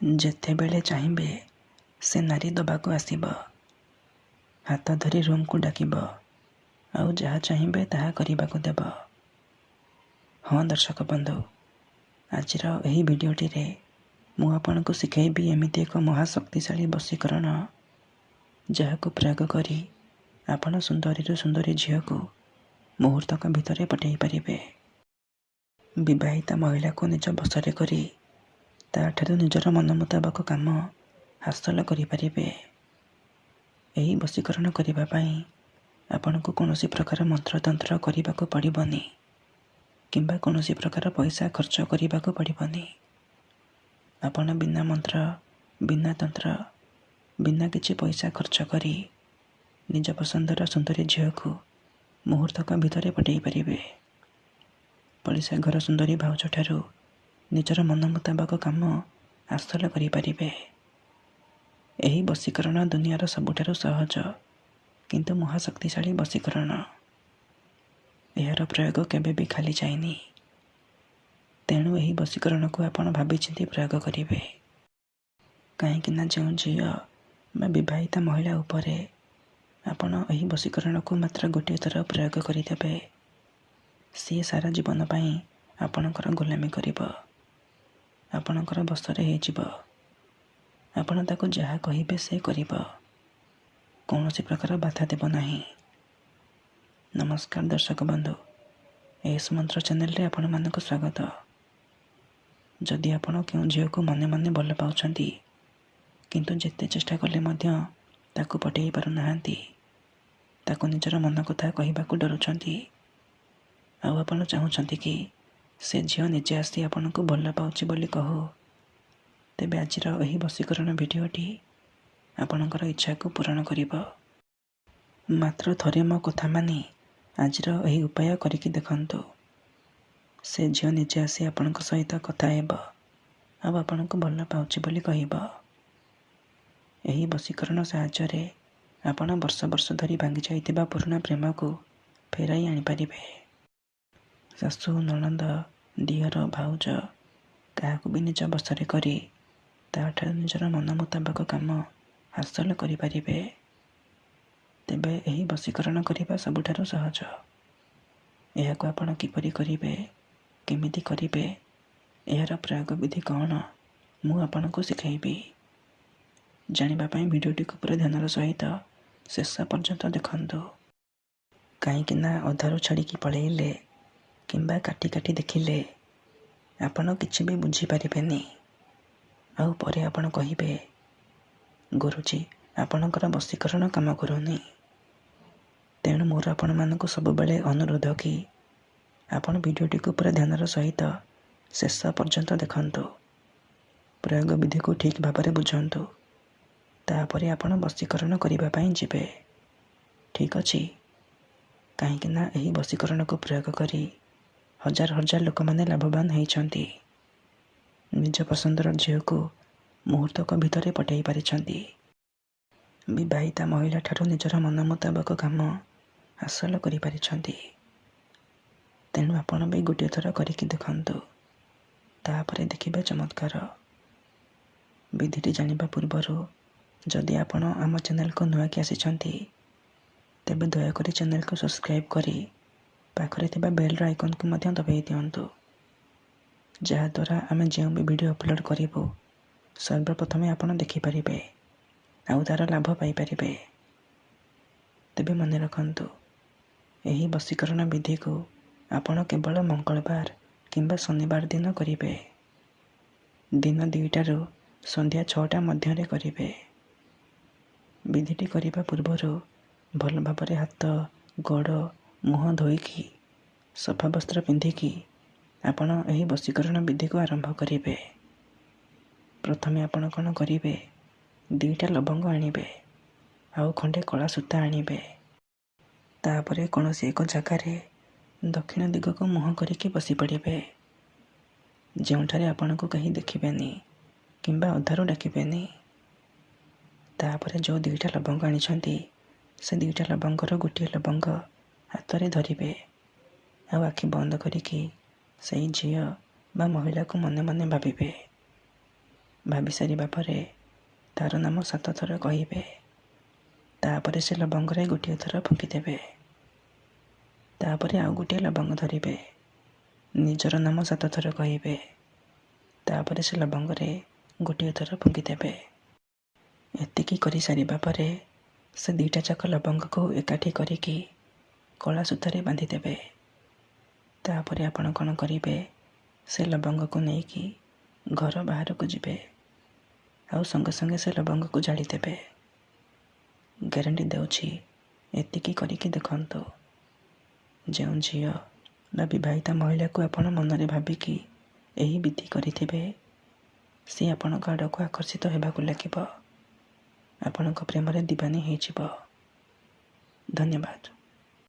ଯେତେବେଳେ ଚାହିଁବେ ସେ ନାରୀ ଦେବାକୁ ଆସିବ, ହାତ ଧରି ରୁମ୍କୁ ଡାକିବ, ଆଉ ଯାହା ଚାହିଁବେ ତାହା କରିବାକୁ ଦେବ। ହଁ ଦର୍ଶକ ବନ୍ଧୁ, ଆଜିର ଏହି ଭିଡ଼ିଓଟିରେ ମୁଁ ଆପଣଙ୍କୁ ଶିଖାଇବି ଏମିତି ଏକ ମହାଶକ୍ତିଶାଳୀ ବଶୀକରଣ, ଯାହାକୁ ପ୍ରୟୋଗ କରି ଆପଣ ସୁନ୍ଦରୀରୁ ସୁନ୍ଦରୀ ଝିଅକୁ ମୁହୂର୍ତ୍ତକ ଭିତରେ ପଠାଇ ପାରିବେ। ବିବାହିତା ମହିଳାକୁ ନିଜ ବଶରେ କରି ତାଠାରୁ ନିଜର ମନ ମୁତାବକ କାମ ହାସଲ କରିପାରିବେ। ଏହି ବଶୀକରଣ କରିବା ପାଇଁ ଆପଣଙ୍କୁ କୌଣସି ପ୍ରକାର ମନ୍ତ୍ରତନ୍ତ୍ର କରିବାକୁ ପଡ଼ିବନି କିମ୍ବା କୌଣସି ପ୍ରକାର ପଇସା ଖର୍ଚ୍ଚ କରିବାକୁ ପଡ଼ିବନି। ଆପଣ ବିନା ମନ୍ତ୍ର, ବିନା ତନ୍ତ୍ର, ବିନା କିଛି ପଇସା ଖର୍ଚ୍ଚ କରି ନିଜ ପସନ୍ଦର ସୁନ୍ଦରୀ ଝିଅକୁ ମୁହୂର୍ତ୍ତକ ଭିତରେ ପଠାଇ ପାରିବେ। ପଡ଼ିଶା ଘର ସୁନ୍ଦରୀ ଭାଉଜଠାରୁ ନିଜର ମନ ମୁତାବକ କାମ ହାସଲ କରିପାରିବେ। ଏହି ବଶୀକରଣ ଦୁନିଆର ସବୁଠାରୁ ସହଜ କିନ୍ତୁ ମହାଶକ୍ତିଶାଳୀ ବଶୀକରଣ। ଏହାର ପ୍ରୟୋଗ କେବେ ବି ଖାଲି ଯାଇନି। ତେଣୁ ଏହି ବଶୀକରଣକୁ ଆପଣ ଭାବିଚିନ୍ତି ପ୍ରୟୋଗ କରିବେ। କାହିଁକିନା ଯେଉଁ ଝିଅ ବା ବିବାହିତା ମହିଳା ଉପରେ ଆପଣ ଏହି ବଶୀକରଣକୁ ମାତ୍ର ଗୋଟିଏ ଥର ପ୍ରୟୋଗ କରିଦେବେ, ସିଏ ସାରା ଜୀବନ ପାଇଁ ଆପଣଙ୍କର ଗୋଲାମୀ କରିବ, ଆପଣଙ୍କର ବଶରେ ହେଇଯିବ। ଆପଣ ତାକୁ ଯାହା କହିବେ ସେ କରିବ, କୌଣସି ପ୍ରକାର ବାଧା ଦେବ ନାହିଁ। ନମସ୍କାର ଦର୍ଶକ ବନ୍ଧୁ, ଏସ୍ ମନ୍ତ୍ର ଚ୍ୟାନେଲରେ ଆପଣମାନଙ୍କୁ ସ୍ୱାଗତ। ଯଦି ଆପଣ କେଉଁ ଝିଅକୁ ମନେ ମନେ ଭଲ ପାଉଛନ୍ତି କିନ୍ତୁ ଯେତେ ଚେଷ୍ଟା କଲେ ମଧ୍ୟ ତାକୁ ପଟେଇ ପାରୁନାହାନ୍ତି, ତାକୁ ନିଜର ମନ କଥା କହିବାକୁ ଡରୁଛନ୍ତି, ଆଉ ଆପଣ ଚାହୁଁଛନ୍ତି କି ସେ ଝିଅ ନିଜେ ଆସି ଆପଣଙ୍କୁ ଭଲ ପାଉଛି ବୋଲି କହୁ, ତେବେ ଆଜିର ଏହି ବଶୀକରଣ ଭିଡ଼ିଓଟି ଆପଣଙ୍କର ଇଚ୍ଛାକୁ ପୂରଣ କରିବ। ମାତ୍ର ଥରେ ମୋ କଥା ମାନି ଆଜିର ଏହି ଉପାୟ କରିକି ଦେଖନ୍ତୁ। ସେ ଝିଅ ନିଜେ ଆସି ଆପଣଙ୍କ ସହିତ କଥା ହେବ ଆଉ ଆପଣଙ୍କୁ ଭଲ ପାଉଛି ବୋଲି କହିବ। ଏହି ବଶୀକରଣ ସାହାଯ୍ୟରେ ଆପଣ ବର୍ଷ ବର୍ଷ ଧରି ଭାଙ୍ଗି ଯାଇଥିବା ପୁରୁଣା ପ୍ରେମକୁ ଫେରାଇ ଆଣିପାରିବେ। ଶାଶୁ, ନଣନ୍ଦ, ଦିଅର, ଭାଉଜ କାହାକୁ ବି ନିଜ ବଶରେ କରି ତାଠାରୁ ନିଜର ମନ ମୁତାବକ କାମ ହାସଲ କରିପାରିବେ। ତେବେ ଏହି ବଶୀକରଣ କରିବା ସବୁଠାରୁ ସହଜ। ଏହାକୁ ଆପଣ କିପରି କରିବେ, କେମିତି କରିବେ, ଏହାର ପ୍ରୟୋଗ ବିଧି କ'ଣ, ମୁଁ ଆପଣଙ୍କୁ ଶିଖାଇବି। ଜାଣିବା ପାଇଁ ଭିଡ଼ିଓଟିକୁ ପୁରା ଧ୍ୟାନର ସହିତ ଶେଷ ପର୍ଯ୍ୟନ୍ତ ଦେଖନ୍ତୁ। କାହିଁକିନା ଅଧାରୁ ଛାଡ଼ିକି ପଳେଇଲେ କିମ୍ବା କାଟି କାଟି ଦେଖିଲେ ଆପଣ କିଛି ବି ବୁଝିପାରିବେନି। ଆଉ ପରେ ଆପଣ କହିବେ, ଗୁରୁଜୀ ଆପଣଙ୍କର ବଶୀକରଣ କାମ କରୁନି। ତେଣୁ ମୋର ଆପଣମାନଙ୍କୁ ସବୁବେଳେ ଅନୁରୋଧ କି ଆପଣ ଭିଡ଼ିଓଟିକୁ ପୁରା ଧ୍ୟାନର ସହିତ ଶେଷ ପର୍ଯ୍ୟନ୍ତ ଦେଖନ୍ତୁ, ପ୍ରୟୋଗ ବିଧିକୁ ଠିକ୍ ଭାବରେ ବୁଝନ୍ତୁ, ତାପରେ ଆପଣ ବଶୀକରଣ କରିବା ପାଇଁ ଯିବେ। ଠିକ୍ ଅଛି? କାହିଁକିନା ଏହି ବଶୀକରଣକୁ ପ୍ରୟୋଗ କରି ହଜାର ହଜାର ଲୋକମାନେ ଲାଭବାନ ହେଇଛନ୍ତି, ନିଜ ପସନ୍ଦର ଝିଅକୁ ମୁହୂର୍ତ୍ତକ ଭିତରେ ପଠାଇ ପାରିଛନ୍ତି। ବିବାହିତା ମହିଳା ଠାରୁ ନିଜର ମନ ମୁତାବକ କାମ ହାସଲ କରିପାରିଛନ୍ତି। ତେଣୁ ଆପଣ ବି ଗୋଟିଏ ଥର କରିକି ଦେଖନ୍ତୁ, ତାପରେ ଦେଖିବେ ଚମତ୍କାର। ବିଧିଟି ଜାଣିବା ପୂର୍ବରୁ ଯଦି ଆପଣ ଆମ ଚ୍ୟାନେଲକୁ ନୂଆକି ଆସିଛନ୍ତି, ତେବେ ଦୟାକରି ଚ୍ୟାନେଲକୁ ସବସ୍କ୍ରାଇବ୍ କରି ପାଖରେ ଥିବା ବେଲ୍ର ଆଇକନ୍କୁ ମଧ୍ୟ ଦବାଇ ଦିଅନ୍ତୁ, ଯାହାଦ୍ୱାରା ଆମେ ଯେଉଁ ବି ଭିଡ଼ିଓ ଅପଲୋଡ଼ କରିବୁ ସର୍ବପ୍ରଥମେ ଆପଣ ଦେଖିପାରିବେ ଆଉ ତା'ର ଲାଭ ପାଇପାରିବେ। ତେବେ ମନେ ରଖନ୍ତୁ, ଏହି ବଶୀକରଣ ବିଧିକୁ ଆପଣ କେବଳ ମଙ୍ଗଳବାର କିମ୍ବା ଶନିବାର ଦିନ କରିବେ। ଦିନ 2ଟାରୁ ସନ୍ଧ୍ୟା 6ଟା ମଧ୍ୟରେ କରିବେ। ବିଧିଟି କରିବା ପୂର୍ବରୁ ଭଲ ଭାବରେ ହାତ, ଗୋଡ଼, ମୁହଁ ଧୋଇକି ସଫା ବସ୍ତ୍ର ପିନ୍ଧିକି ଆପଣ ଏହି ବଶୀକରଣ ବିଧିକୁ ଆରମ୍ଭ କରିବେ। ପ୍ରଥମେ ଆପଣ କ'ଣ କରିବେ, 2ଟା ଲବଙ୍ଗ ଆଣିବେ ଆଉ ଖଣ୍ଡେ କଳା ସୂତା ଆଣିବେ। ତାପରେ କୌଣସି ଏକ ଜାଗାରେ ଦକ୍ଷିଣ ଦିଗକୁ ମୁହଁ କରିକି ବସି ପଡ଼ିବେ, ଯେଉଁଠାରେ ଆପଣଙ୍କୁ କେହି ଦେଖିବେନି କିମ୍ବା ଅଧାରୁ ଡାକିବେନି। ତାପରେ ଯେଉଁ 2ଟା ଲବଙ୍ଗ ଆଣିଛନ୍ତି, ସେ 2ଟା ଲବଙ୍ଗର ଗୋଟିଏ ଲବଙ୍ଗ ହାତରେ ଧରିବେ ଆଉ ଆଖି ବନ୍ଦ କରିକି ସେଇ ଝିଅ ବା ମହିଳାକୁ ମନେ ମନେ ଭାବିବେ। ଭାବି ସାରିବା ପରେ ତା'ର ନାମ 7 ଥର କହିବେ। ତାପରେ ସେ ଲବଙ୍ଗରେ ଗୋଟିଏ ଥର ଫୁଙ୍କିଦେବେ। ତାପରେ ଆଉ ଗୋଟିଏ ଲବଙ୍ଗ ଧରିବେ। ନିଜର ନାମ 7 ଥର କହିବେ। ତାପରେ ସେ ଲବଙ୍ଗରେ ଗୋଟିଏ ଥର ଫୁଙ୍କିଦେବେ। ଏତିକି କରିସାରିବା ପରେ ସେ 2ଟା ଯାକ ଲବଙ୍ଗକୁ ଏକାଠି କରିକି କଳା ସୂତାରେ ବାନ୍ଧିଦେବେ। ତାପରେ ଆପଣ କ'ଣ କରିବେ, ସେ ଲବଙ୍ଗକୁ ନେଇକି ଘର ବାହାରକୁ ଯିବେ ଆଉ ସଙ୍ଗେ ସଙ୍ଗେ ସେ ଲବଙ୍ଗକୁ ଜାଳିଦେବେ। ଗ୍ୟାରେଣ୍ଟି ଦେଉଛି, ଏତିକି କରିକି ଦେଖନ୍ତୁ। ଯେଉଁ ଝିଅ ବା ବିବାହିତା ମହିଳାକୁ ଆପଣ ମନରେ ଭାବିକି ଏହି ବିଧି କରିଥିବେ, ସେ ଆପଣଙ୍କ ଆଡ଼କୁ ଆକର୍ଷିତ ହେବାକୁ ଲାଗିବ। ଆପଣଙ୍କ ପ୍ରେମରେ ଦିବାନୀ ହେଇଯିବ। ଧନ୍ୟବାଦ।